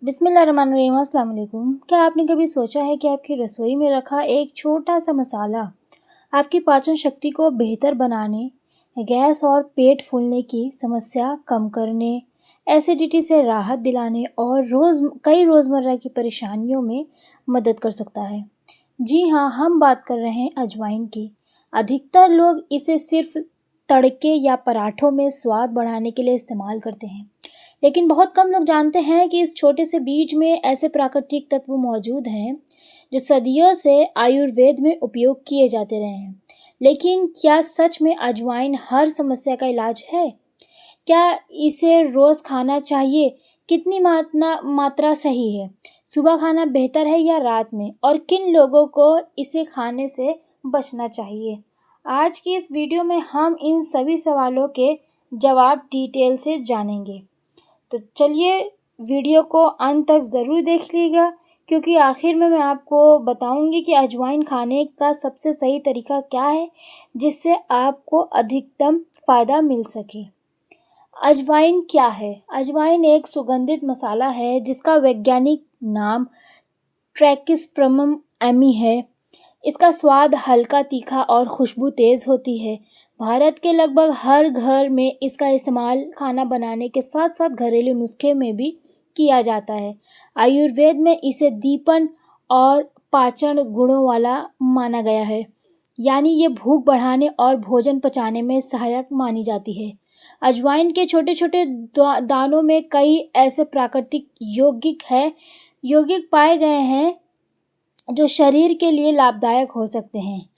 बिस्मिल्लाहिर्रहमानिर्रहीम। अस्सलाम वालेकुम। क्या आपने कभी सोचा है कि आपकी रसोई में रखा एक छोटा सा मसाला आपकी पाचन शक्ति को बेहतर बनाने, गैस और पेट फूलने की समस्या कम करने, एसिडिटी से राहत दिलाने और कई रोज़मर्रा की परेशानियों में मदद कर सकता है? जी हाँ, हम बात कर रहे हैं अजवाइन की। अधिकतर लोग इसे सिर्फ तड़के या पराठों में स्वाद बढ़ाने के लिए इस्तेमाल करते हैं, लेकिन बहुत कम लोग जानते हैं कि इस छोटे से बीज में ऐसे प्राकृतिक तत्व मौजूद हैं जो सदियों से आयुर्वेद में उपयोग किए जाते रहे हैं। लेकिन क्या सच में अजवाइन हर समस्या का इलाज है? क्या इसे रोज़ खाना चाहिए? कितनी मात्रा सही है? सुबह खाना बेहतर है या रात में? और किन लोगों को इसे खाने से बचना चाहिए? आज की इस वीडियो में हम इन सभी सवालों के जवाब डिटेल से जानेंगे। तो चलिए वीडियो को अंत तक ज़रूर देख लीजिएगा, क्योंकि आखिर में मैं आपको बताऊंगी कि अजवाइन खाने का सबसे सही तरीका क्या है जिससे आपको अधिकतम फ़ायदा मिल सके। अजवाइन क्या है? अजवाइन एक सुगंधित मसाला है जिसका वैज्ञानिक नाम ट्रैकिस्पर्मम एमी है। इसका स्वाद हल्का तीखा और खुशबू तेज़ होती है। भारत के लगभग हर घर में इसका इस्तेमाल खाना बनाने के साथ साथ घरेलू नुस्खे में भी किया जाता है। आयुर्वेद में इसे दीपन और पाचन गुणों वाला माना गया है, यानी ये भूख बढ़ाने और भोजन पचाने में सहायक मानी जाती है। अजवाइन के छोटे छोटे दानों में कई ऐसे प्राकृतिक यौगिक पाए गए हैं जो शरीर के लिए लाभदायक हो सकते हैं।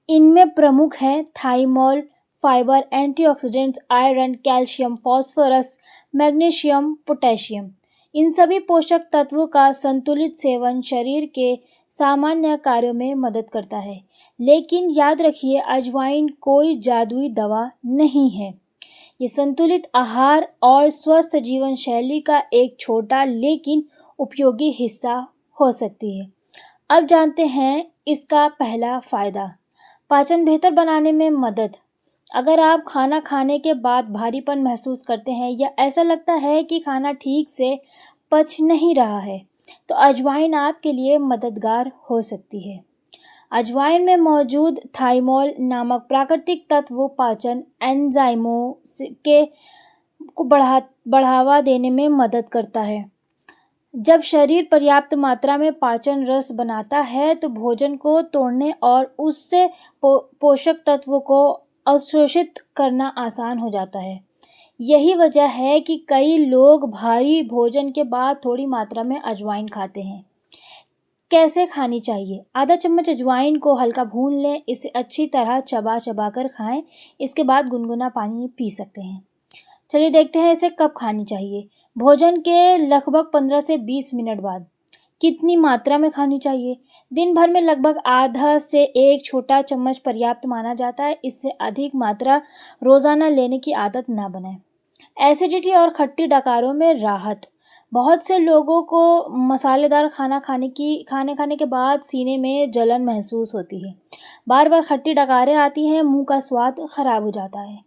इनमें प्रमुख हैं thymol, fibre, antioxidants, iron, calcium, phosphorus, magnesium, potassium. इन सभी पोषक तत्वों का संतुलित सेवन शरीर के सामान्य कार्यों में मदद करता है। लेकिन याद रखिए, अजवाइन कोई जादुई दवा नहीं है। ये संतुलित आहार और स्वस्थ जीवन शैली का एक छोटा लेकिन उपयोगी हिस्सा हो सकती है। अब जानते हैं इसका पहला फ़ायदा। पाचन बेहतर बनाने में मदद। अगर आप खाना खाने के बाद भारीपन महसूस करते हैं या ऐसा लगता है कि खाना ठीक से पच नहीं रहा है, तो अजवाइन आपके लिए मददगार हो सकती है। अजवाइन में मौजूद थाइमोल नामक प्राकृतिक तत्व पाचन एंजाइमों को बढ़ावा देने में मदद करता है। जब शरीर पर्याप्त मात्रा में पाचन रस बनाता है तो भोजन को तोड़ने और उससे पोषक तत्वों को अवशोषित करना आसान हो जाता है। यही वजह है कि कई लोग भारी भोजन के बाद थोड़ी मात्रा में अजवाइन खाते हैं। कैसे खानी चाहिए? आधा चम्मच अजवाइन को हल्का भून लें। इसे अच्छी तरह चबा कर खाएं। इसके बाद गुनगुना पानी पी सकते हैं। चलिए देखते हैं इसे कब खानी चाहिए। भोजन के लगभग 15 से 20 मिनट बाद। कितनी मात्रा में खानी चाहिए? दिन भर में लगभग आधा से एक छोटा चम्मच पर्याप्त माना जाता है। इससे अधिक मात्रा रोज़ाना लेने की आदत ना बनाएं। एसिडिटी और खट्टी डकारों में राहत। बहुत से लोगों को मसालेदार खाना खाने के बाद सीने में जलन महसूस होती है। बार बार खट्टी डकारें आती हैं, मुंह का स्वाद खराब हो जाता है।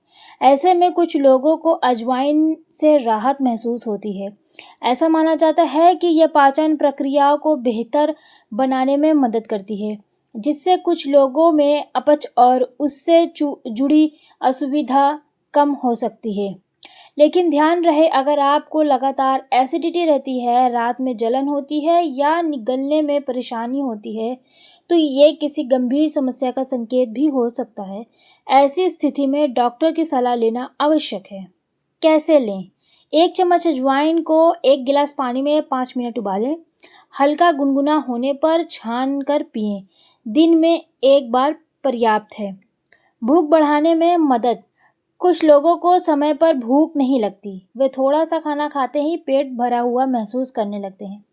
ऐसे में कुछ लोगों को अजवाइन से राहत महसूस होती है। ऐसा माना जाता है कि यह पाचन प्रक्रियाओं को बेहतर बनाने में मदद करती है, जिससे कुछ लोगों में अपच और उससे जुड़ी असुविधा कम हो सकती है। लेकिन ध्यान रहे, अगर आपको लगातार एसिडिटी रहती है, रात में जलन होती है या निगलने में परेशानी होती है, तो ये किसी गंभीर समस्या का संकेत भी हो सकता है। ऐसी स्थिति में डॉक्टर की सलाह लेना आवश्यक है। कैसे लें? 1 चम्मच अजवाइन को 1 गिलास पानी में 5 मिनट उबालें। हल्का गुनगुना होने पर छान कर पिएं। दिन में 1 बार पर्याप्त है। भूख बढ़ाने में मदद। कुछ लोगों को समय पर भूख नहीं लगती। वे थोड़ा सा खाना खाते ही पेट भरा हुआ महसूस करने लगते हैं।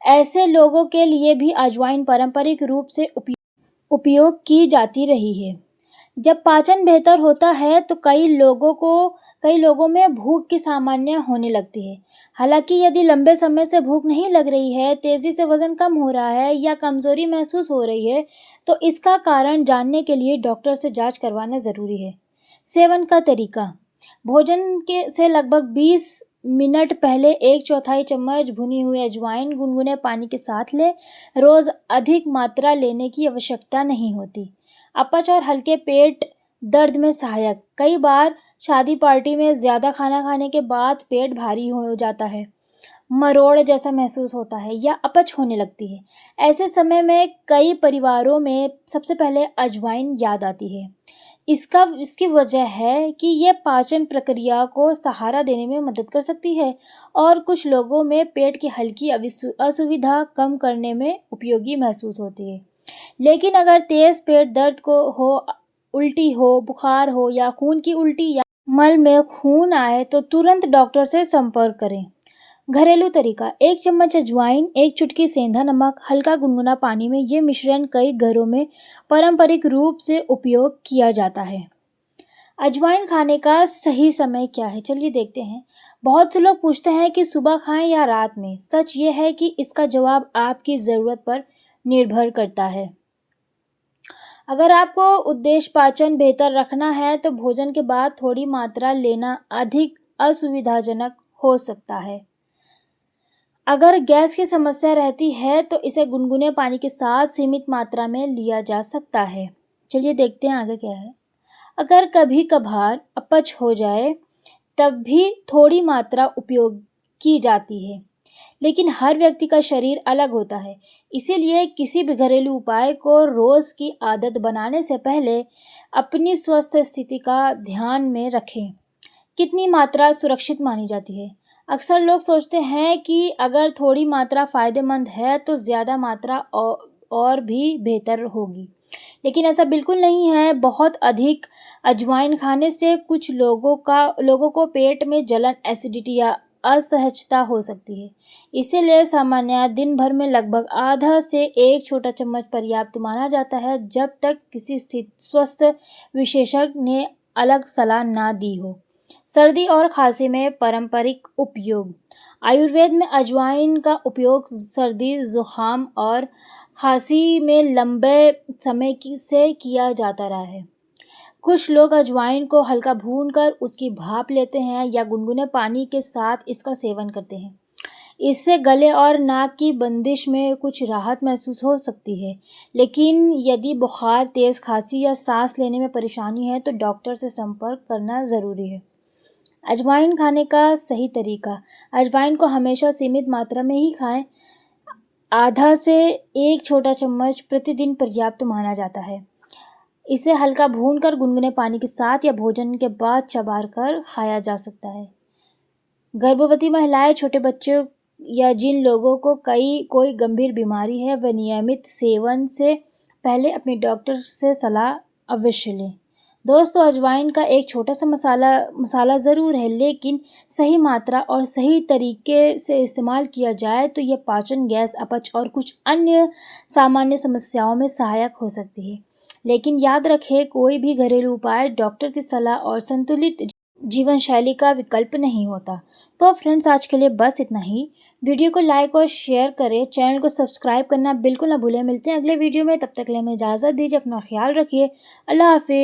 ऐसे लोगों के लिए भी अजवाइन पारंपरिक रूप से उपयोग की जाती रही है। जब पाचन बेहतर होता है तो कई लोगों में भूख की सामान्य होने लगती है। हालांकि यदि लंबे समय से भूख नहीं लग रही है, तेज़ी से वज़न कम हो रहा है या कमज़ोरी महसूस हो रही है, तो इसका कारण जानने के लिए डॉक्टर से जांच करवाना ज़रूरी है। सेवन का तरीका। भोजन से लगभग 20 मिनट पहले 1/4 चम्मच भुनी हुई अजवाइन गुनगुने पानी के साथ लें। रोज़ अधिक मात्रा लेने की आवश्यकता नहीं होती। अपच और हल्के पेट दर्द में सहायक। कई बार शादी पार्टी में ज़्यादा खाना खाने के बाद पेट भारी हो जाता है, मरोड़ जैसा महसूस होता है या अपच होने लगती है। ऐसे समय में कई परिवारों में सबसे पहले अजवाइन याद आती है। इसकी वजह है कि ये पाचन प्रक्रिया को सहारा देने में मदद कर सकती है और कुछ लोगों में पेट की हल्की असुविधा कम करने में उपयोगी महसूस होती है। लेकिन अगर तेज़ पेट दर्द हो, उल्टी हो, बुखार हो या खून की उल्टी या मल में खून आए तो तुरंत डॉक्टर से संपर्क करें। घरेलू तरीका: 1 चम्मच अजवाइन, 1 चुटकी सेंधा नमक, हल्का गुनगुना पानी में। ये मिश्रण कई घरों में पारंपरिक रूप से उपयोग किया जाता है। अजवाइन खाने का सही समय क्या है, चलिए देखते हैं। बहुत से लोग पूछते हैं कि सुबह खाएं या रात में। सच ये है कि इसका जवाब आपकी ज़रूरत पर निर्भर करता है। अगर आपको उद्देश्य पाचन बेहतर रखना है तो भोजन के बाद थोड़ी मात्रा लेना अधिक असुविधाजनक हो सकता है। अगर गैस की समस्या रहती है तो इसे गुनगुने पानी के साथ सीमित मात्रा में लिया जा सकता है। चलिए देखते हैं आगे क्या है। अगर कभी कभार अपच हो जाए तब भी थोड़ी मात्रा उपयोग की जाती है, लेकिन हर व्यक्ति का शरीर अलग होता है। इसीलिए किसी भी घरेलू उपाय को रोज़ की आदत बनाने से पहले अपनी स्वस्थ स्थिति का ध्यान में रखें। कितनी मात्रा सुरक्षित मानी जाती है? अक्सर लोग सोचते हैं कि अगर थोड़ी मात्रा फ़ायदेमंद है तो ज़्यादा मात्रा और भी बेहतर होगी, लेकिन ऐसा बिल्कुल नहीं है। बहुत अधिक अजवाइन खाने से कुछ लोगों को पेट में जलन, एसिडिटी या असहजता हो सकती है। इसीलिए सामान्य दिन भर में लगभग आधा से 1 छोटा चम्मच पर्याप्त माना जाता है, जब तक किसी स्वस्थ विशेषज्ञ ने अलग सलाह ना दी हो। सर्दी और खांसी में पारंपरिक उपयोग: आयुर्वेद में अजवाइन का उपयोग सर्दी, जुकाम और खांसी में लंबे समय से किया जाता रहा है। कुछ लोग अजवाइन को हल्का भूनकर उसकी भाप लेते हैं या गुनगुने पानी के साथ इसका सेवन करते हैं। इससे गले और नाक की बंदिश में कुछ राहत महसूस हो सकती है, लेकिन यदि बुखार, तेज़ खांसी या सांस लेने में परेशानी है तो डॉक्टर से संपर्क करना ज़रूरी है। अजवाइन खाने का सही तरीका: अजवाइन को हमेशा सीमित मात्रा में ही खाएं। आधा से 1 छोटा चम्मच प्रतिदिन पर्याप्त माना जाता है। इसे हल्का भूनकर गुनगुने पानी के साथ या भोजन के बाद चबाकर खाया जा सकता है। गर्भवती महिलाएं, छोटे बच्चे या जिन लोगों को कोई गंभीर बीमारी है, वे नियमित सेवन से पहले अपने डॉक्टर से सलाह अवश्य लें। दोस्तों, अजवाइन का एक छोटा सा मसाला ज़रूर है, लेकिन सही मात्रा और सही तरीके से इस्तेमाल किया जाए तो यह पाचन, गैस, अपच और कुछ अन्य सामान्य समस्याओं में सहायक हो सकती है। लेकिन याद रखें, कोई भी घरेलू उपाय डॉक्टर की सलाह और संतुलित जीवन शैली का विकल्प नहीं होता। तो फ्रेंड्स, आज के लिए बस इतना ही। वीडियो को लाइक और शेयर करें, चैनल को सब्सक्राइब करना बिल्कुल ना भूलें। मिलते हैं अगले वीडियो में, तब तक के लिए हमें इजाज़त दीजिए। अपना ख्याल रखिए। अल्लाह हाफिज़।